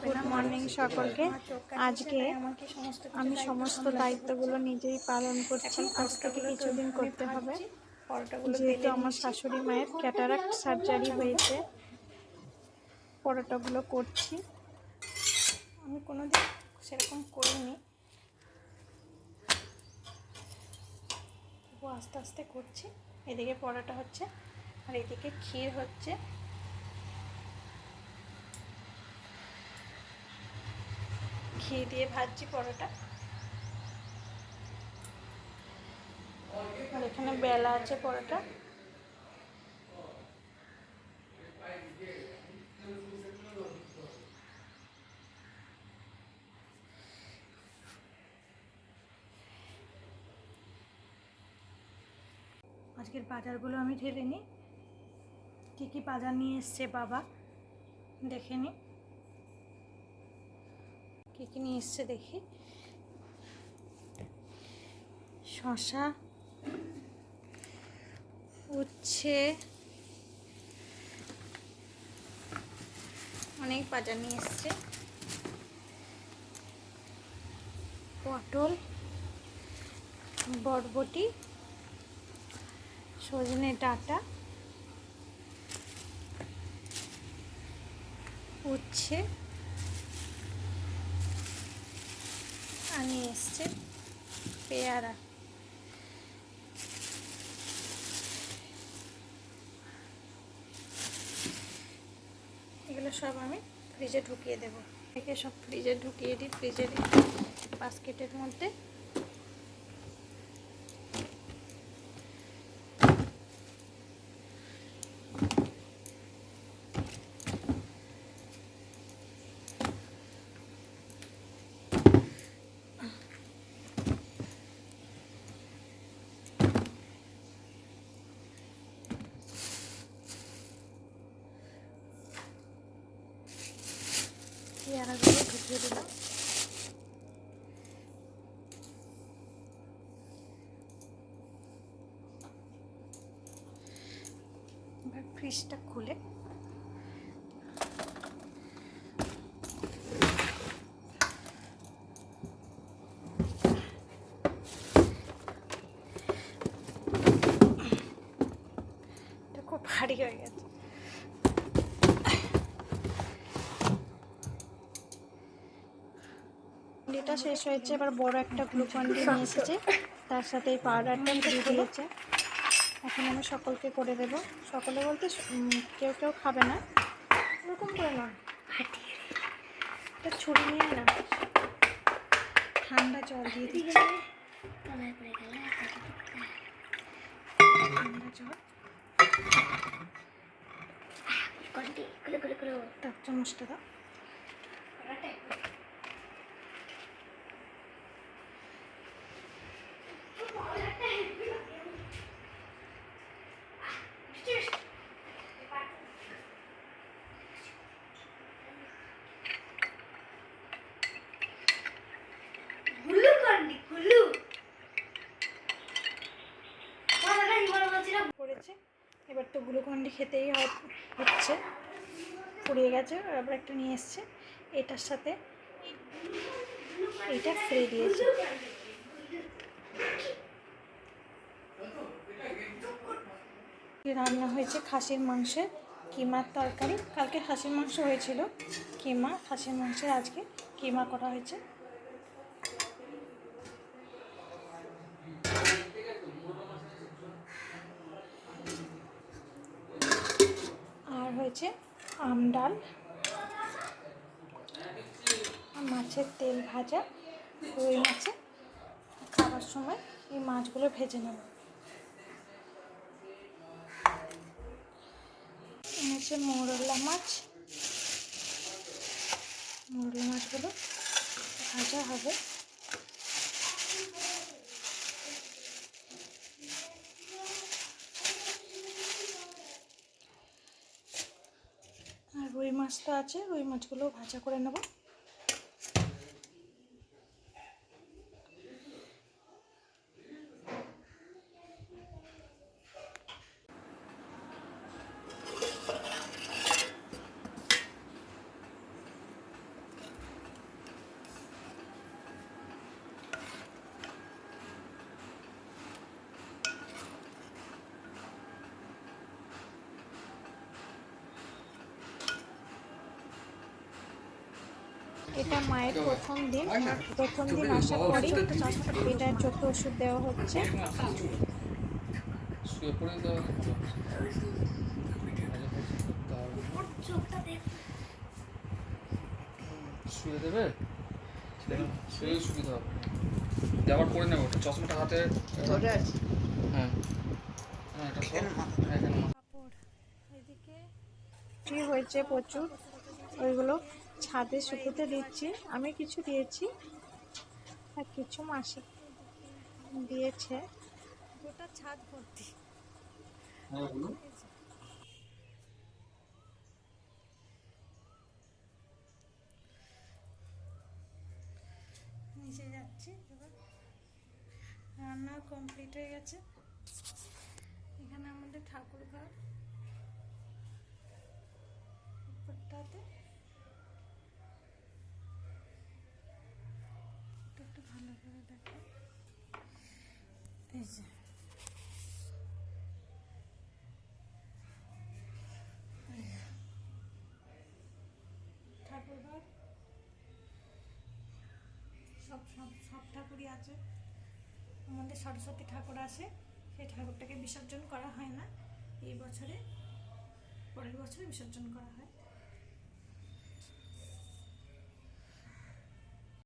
Good morning সকলকে। আজকে আমি সমস্ত দায়িত্বগুলো নিজেই পালন করছি। আজ থেকে কিছুদিন করতে হবে, যেহেতু আমার শাশুড়ি মায়ের ক্যাটারাক্ট সার্জারি হয়েছে। পরোটাগুলো করছি, আমি কোনোদিন সেরকম করিনি, তবু আস্তে আস্তে করছি। এদিকে পরোটা হচ্ছে আর এদিকে ক্ষীর হচ্ছে। ঘি দিয়ে ভাজছি পরোটা। আর এখানে বেলা আছে পরোটা। আজকের বাজারগুলো আমি ঢেলে নিই, কী কী বাজার নিয়ে এসছে বাবা, দেখে নিই কী কী নিয়ে এসছে। দেখি, শসা, উচ্ছে, অনেক বাজার নিয়ে এসছে। পটল, বরবটি, সজনে ডাঁটা, উচ্ছে, আর নিয়ে এসছে পেয়ারা। এগুলো সব আমি ফ্রিজে ঢুকিয়ে দেবো। একে সব ফ্রিজে ঢুকিয়ে দিই, ফ্রিজের বাস্কেটের মধ্যে। পেয়ারাগুলো ঢুকিয়ে দিলাম। এবার ফ্রিজটা খুলে খুব ভারী হয়ে গেছে। এটা শেষ হয়েছে, এবার বড় একটা গ্লুকন ডি নিয়ে এসেছে, তার সাথে এই পাউডারটা ফ্রি দিয়েছে। এখন আমি সকলকে করে দেব। সকলে বলতে কেউ কেউ খাবে না, এরকম করে না, এটা ছুরি নিয়ে না, ঠান্ডা জল দিয়ে দিচ্ছি। ঠান্ডা জল, তার চামচটা দাও। পড়েছে, এবার তো গ্লুকন ডি খেতেই হচ্ছে, পুড়িয়ে গেছে। আবার একটা নিয়ে এসছে, এটার সাথে এটা ফ্রি দিয়েছে। রান্না হয়েছে খাসির মাংসের কিমার তরকারি। কালকে খাসির মাংস হয়েছিল, কিমা খাসির মাংসের আজকে কিমা করা হয়েছে। আর হয়েছে আম ডাল, মাছের তেল ভাজা, রুই মাছে খাবার সময় এই মাছগুলো ভেজে নেব। এনেছে মৌরলা মাছ, মৌরলা মাছগুলো ভাজা হবে। আর রুই মাছ তো আছে, রুই মাছগুলো ভাজা করে নেব। এটা মায়ের প্রথম দিন আসার পরেই এটা চোখে ওষুধ দেওয়া হচ্ছে। শুয়ে পড়ে দেওয়া শুয়ে দেবে, শুয়ে সুবিধা হবে। আবার পরে নেবো চশমাটা হাতে ধরে আছি। হ্যাঁ হ্যাঁ এটা এখানে এদিকে বৃষ্টি হয়েছে প্রচুর, ওইগুলো ছাদে শুকোতে দিচ্ছি। আমি কিছু দিয়েছি আর কিছু মাসি দিয়েছে। গোটা ছাদ ভর্তি। হ্যাঁ বলুন। নিচে যাচ্ছি এবার। রান্না কমপ্লিট হয়ে গেছে। এখানে আমাদের ঠাকুর ঘর, উপরটাতে একটু ভালো করে দেখো। এই যে ঠাকুর ঘর, সব সব সব ঠাকুরই আছে। আমাদের সরস্বতী ঠাকুর আছে, সেই ঠাকুরটাকে বিসর্জন করা হয় না এই বছরে, পরের বছরে বিসর্জন করা হয়।